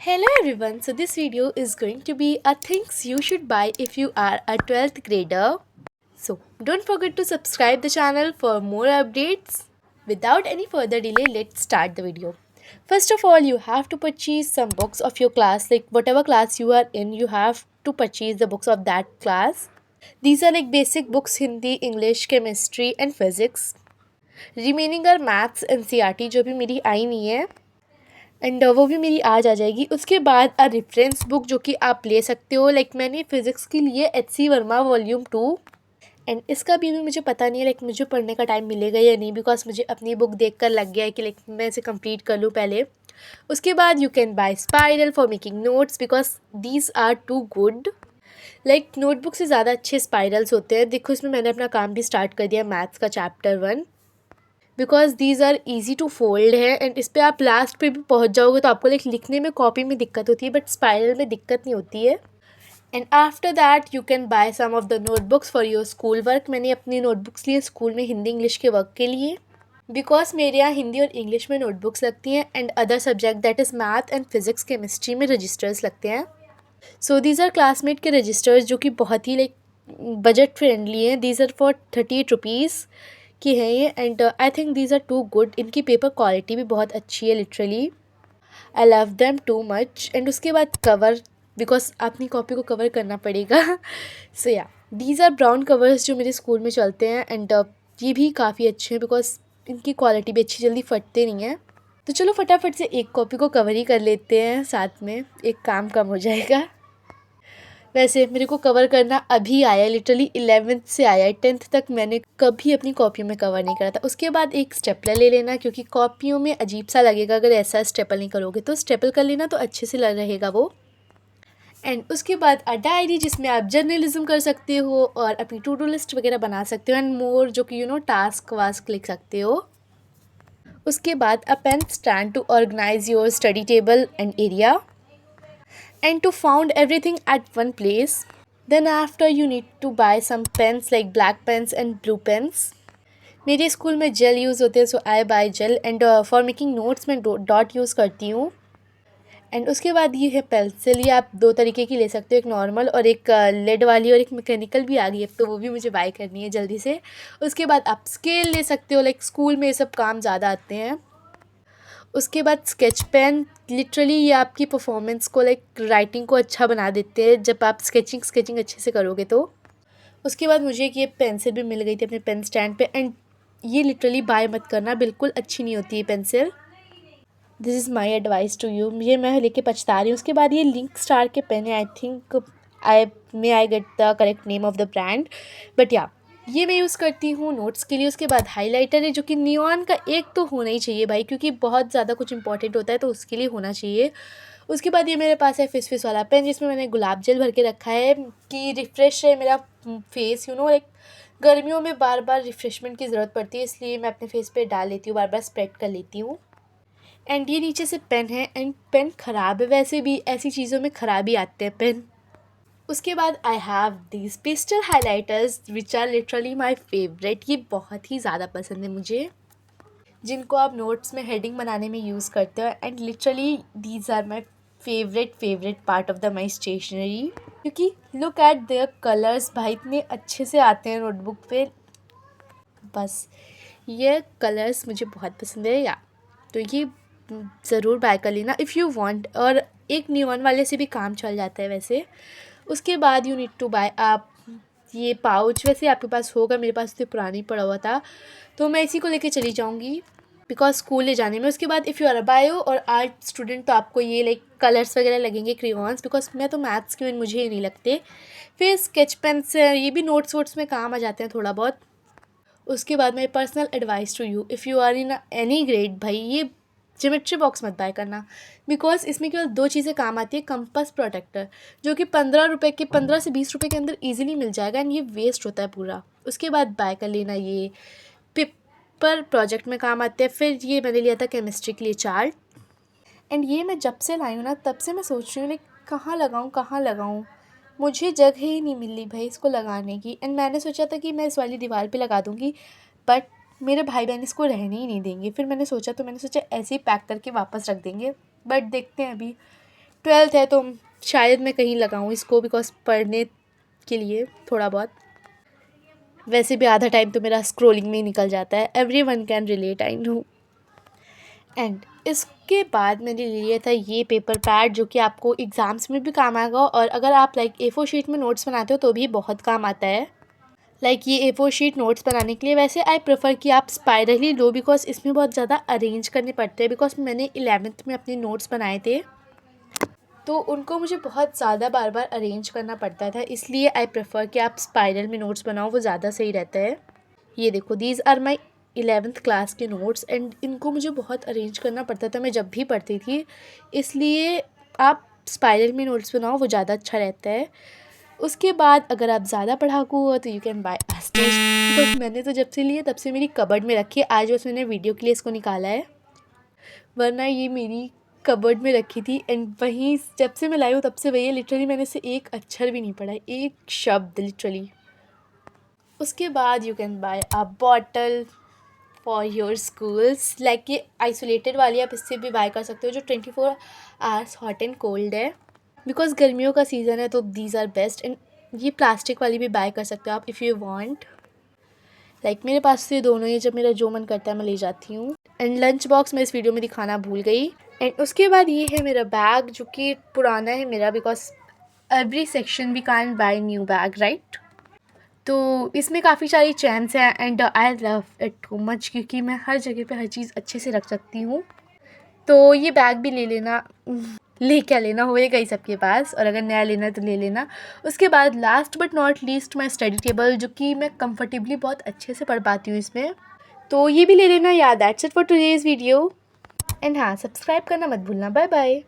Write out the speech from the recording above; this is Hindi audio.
Hello everyone, so this video is going to be a things you should buy if you are a 12th grader. So don't forget to subscribe the channel for more updates. Without any further delay, let's start the video. First of all, you have to purchase some books of your class, like whatever class you are in, you have to purchase the books of that class. These are like basic books Hindi, English, chemistry and physics. Remaining are maths NCERT जो भी मेरी आई नहीं है एंड वो भी मेरी आज आ जाएगी। उसके बाद रेफरेंस बुक जो कि आप ले सकते हो, लाइक मैंने फ़िज़िक्स के लिए HC वर्मा वॉल्यूम 2 एंड इसका भी मुझे पता नहीं है लाइक मुझे पढ़ने का टाइम मिलेगा या नहीं, बिकॉज मुझे अपनी बुक देख कर लग गया है कि लाइक मैं इसे कंप्लीट कर लूँ पहले। उसके बाद you can buy spiral for making notes because these are too good. Like notebook से ज़्यादा अच्छे स्पाइरल्स होते हैं। देखो इसमें मैंने अपना काम भी स्टार्ट कर दिया मैथ्स का chapter 1, because these are easy to fold है एंड इस पर आप लास्ट पे भी पहुंच जाओगे तो आपको लिखने में कॉपी में दिक्कत होती है बट स्पाइरल में दिक्कत नहीं होती है। And after that you can buy some of the notebooks for your school work. मैंने अपनी नोटबुक्स लिए स्कूल में हिंदी इंग्लिश के वर्क के लिए, बिकॉज मेरे यहाँ हिंदी और इंग्लिश में नोटबुक्स लगती हैं and other subject that is math and physics chemistry में रजिस्टर्स लगते हैं। सो दीज आर क्लासमेट के रजिस्टर्स जो कि बहुत ही लाइक बजट फ्रेंडली हैं। दीज आर फॉर 38 रुपीज़ की है ये and I think these are too good. इनकी पेपर क्वालिटी भी बहुत अच्छी है, literally I love them too much. And उसके बाद कवर, बिकॉज अपनी कॉपी को कवर करना पड़ेगा। सो या दीज आर ब्राउन कवर्स जो मेरे स्कूल में चलते हैं एंड ये भी काफ़ी अच्छे हैं बिकॉज इनकी क्वालिटी भी अच्छी, जल्दी फटते नहीं हैं। तो चलो फटाफट से एक कॉपी को कवर ही कर लेते हैं, साथ में एक काम कम हो जाएगा। वैसे मेरे को कवर करना अभी आया, लिटरली 11th से आया है, 10th तक मैंने कभी अपनी कॉपियों में कवर नहीं करा था। उसके बाद एक स्टेपलर ले लेना, क्योंकि कॉपियों में अजीब सा लगेगा अगर ऐसा स्टेपल नहीं करोगे, तो स्टेपल कर लेना तो अच्छे से लग रहेगा वो। एंड उसके बाद डायरी जिसमें आप जर्नलिज्म कर सकते हो और अपनी टू डू लिस्ट वगैरह बना सकते हो एंड मोर जो कि टास्क वास्क लिख सकते हो। उसके बाद a pen stand to organize your study table and area and to found everything at one place. Then after you need to buy some pens like black pens and blue pens. मेरे स्कूल में जेल यूज़ होते हैं, so I buy gel and for making notes मैं डॉट यूज़ करती हूँ। एंड उसके बाद ये है पेंसिल, ये आप दो तरीके की ले सकते हो, एक नॉर्मल और एक लेड वाली, और एक मैकेनिकल भी आ गई है तो वो भी मुझे बाय करनी है जल्दी से। उसके बाद आप स्केल ले सकते हो, लाइक स्कूल में ये सब काम ज़्यादा आते हैं। उसके बाद स्केच पेन, लिटरली ये आपकी परफॉर्मेंस को लाइक राइटिंग को अच्छा बना देते हैं जब आप स्केचिंग अच्छे से करोगे तो। उसके बाद मुझे एक ये पेंसिल भी मिल गई थी अपने पेन स्टैंड पे एंड ये लिटरली बाय मत करना, बिल्कुल अच्छी नहीं होती है pencil. This is my advice to you, ये मैं लेके पछता रही हूँ। उसके बाद ये लिंक स्टार के पेन है, I think I get the correct name of the brand, but या ये मैं यूज़ करती हूँ नोट्स के लिए। उसके बाद हाइलाइटर है जो कि नियॉन का एक तो होना ही चाहिए भाई, क्योंकि बहुत ज़्यादा कुछ इंपॉर्टेंट होता है तो उसके लिए होना चाहिए। उसके बाद ये मेरे पास है फिस वाला पेन, जिसमें मैंने गुलाब जल भर के रखा है कि रिफ़्रेश है मेरा फेस, लाइक गर्मियों में बार बार रिफ़्रेशमेंट की ज़रूरत पड़ती है, इसलिए मैं अपने फेस पे डाल लेती हूँ, बार बार स्प्रेड कर लेती हूँ। एंड ये नीचे से पेन है एंड पेन ख़राब है, वैसे भी ऐसी चीज़ों में ख़राबी आते हैं पेन। उसके बाद I have these pastel highlighters which are literally my favourite. ये बहुत ही ज़्यादा पसंद है मुझे, जिनको आप नोट्स में हेडिंग बनाने में यूज़ करते हो and literally these are my favourite part of the my stationery, क्योंकि लुक एट देयर कलर्स भाई, इतने अच्छे से आते हैं नोटबुक पे। बस ये कलर्स मुझे बहुत पसंद है, या तो ये ज़रूर बाय कर लेना इफ़ यू वांट। और एक नियॉन वाले से भी काम चल जाता है वैसे। उसके बाद यू नीड टू बाय आप ये पाउच, वैसे आपके पास होगा, मेरे पास तो पुरानी पड़ा हुआ था तो मैं इसी को लेके चली जाऊंगी बिकॉज स्कूल ले जाने में। उसके बाद if you are a bio और आर्ट स्टूडेंट तो आपको ये लाइक कलर्स वगैरह लगेंगे, क्रेयॉन्स, बिकॉज मैं तो मैथ्स की हूँ, मुझे ये नहीं लगते। फिर स्केच पेन से ये भी नोट्स वोट्स में काम आ जाते हैं थोड़ा बहुत। उसके बाद मेरी personal advice to you, if you are in any grade भाई, ये ज्योमेट्री बॉक्स मत बाय करना, बिकॉज इसमें केवल दो चीज़ें काम आती है, कंपास प्रोटेक्टर जो कि 15 से 20 रुपए के अंदर इजीली मिल जाएगा एंड ये वेस्ट होता है पूरा। उसके बाद बाय कर लेना ये पेपर प्रोजेक्ट में काम आते हैं। फिर ये मैंने लिया था केमिस्ट्री के लिए चार्ट एंड ये मैं जब से लाई हूँ ना तब से मैं सोच रही हूँ लाइक कहाँ लगाऊँ, मुझे जगह ही नहीं मिल रही भाई इसको लगाने की। एंड मैंने सोचा था कि मैं इस वाली दीवार पे लगा दूँगी, बट मेरे भाई बहन इसको रहने ही नहीं देंगे। फिर मैंने सोचा ऐसे ही पैक करके वापस रख देंगे, बट देखते हैं अभी 12th है तो शायद मैं कहीं लगाऊँ इसको, बिकॉज पढ़ने के लिए थोड़ा बहुत। वैसे भी आधा टाइम तो मेरा स्क्रोलिंग में ही निकल जाता है। Everyone can relate, I know. And इसके बाद मैंने लिया था ये पेपर पैड, जो कि आपको एग्ज़ाम्स में भी काम आएगा, और अगर आप A4 शीट में नोट्स बनाते हो तो भी बहुत काम आता है। ये A4 शीट नोट्स बनाने के लिए वैसे आई प्रेफर कि आप स्पाइरल ही लो, बिकॉज इसमें बहुत ज़्यादा अरेंज करने पड़ते हैं। बिकॉज मैंने 11th में अपने नोट्स बनाए थे तो उनको मुझे बहुत ज़्यादा बार बार अरेंज करना पड़ता था, इसलिए आई प्रेफर कि आप स्पाइरल में नोट्स बनाओ, वो ज़्यादा सही रहता है। ये देखो, these are my 11th class के नोट्स, एंड इनको मुझे बहुत अरेंज करना पड़ता था मैं जब भी पढ़ती थी, इसलिए आप स्पाइरल में नोट्स बनाओ, वो ज़्यादा अच्छा रहता है। उसके बाद अगर आप ज़्यादा पढ़ाकू हो तो यू कैन बाय एस्टेज। तो मैंने तो जब से लिए तब से मेरी कबर्ड में रखी है, आज बस मैंने वीडियो के लिए इसको निकाला है, वरना ये मेरी कबर्ड में रखी थी। एंड वहीं जब से मैं लाई हूँ तब से वही है, लिटरली मैंने इसे एक अक्षर भी नहीं पढ़ा, एक शब्द लिटरली। उसके बाद you can bye a bottle for your schools, ये आइसोलेटेड वाली आप इससे भी बाय कर सकते हो, जो 24 आवर्स हॉट एंड कोल्ड है, बिकॉज गर्मियों का सीज़न है तो दीज आर बेस्ट। एंड ये प्लास्टिक वाली भी बाय कर सकते हो आप इफ़ यू वांट। मेरे पास तो ये दोनों ही, जब मेरा जो मन करता है मैं ले जाती हूँ। एंड लंच बॉक्स मैं इस वीडियो में दिखाना भूल गई। एंड उसके बाद ये है मेरा बैग, जो कि पुराना है मेरा, because every section we can buy new bag, right. तो इसमें काफ़ी सारी चैन्स हैं and I love it too much, क्योंकि मैं हर जगह पे हर चीज़ अच्छे से रख सकती हूँ। तो ये बैग भी ले लेना, ले क्या लेना होएगा ही सबके पास, और अगर नया लेना तो ले लेना। उसके बाद last but not least my study table, जो कि मैं कंफर्टेबली बहुत अच्छे से पढ़ पाती हूँ इसमें, तो ये भी ले लेना। या that's it for today's video. And हाँ, सब्सक्राइब करना मत भूलना। Bye bye.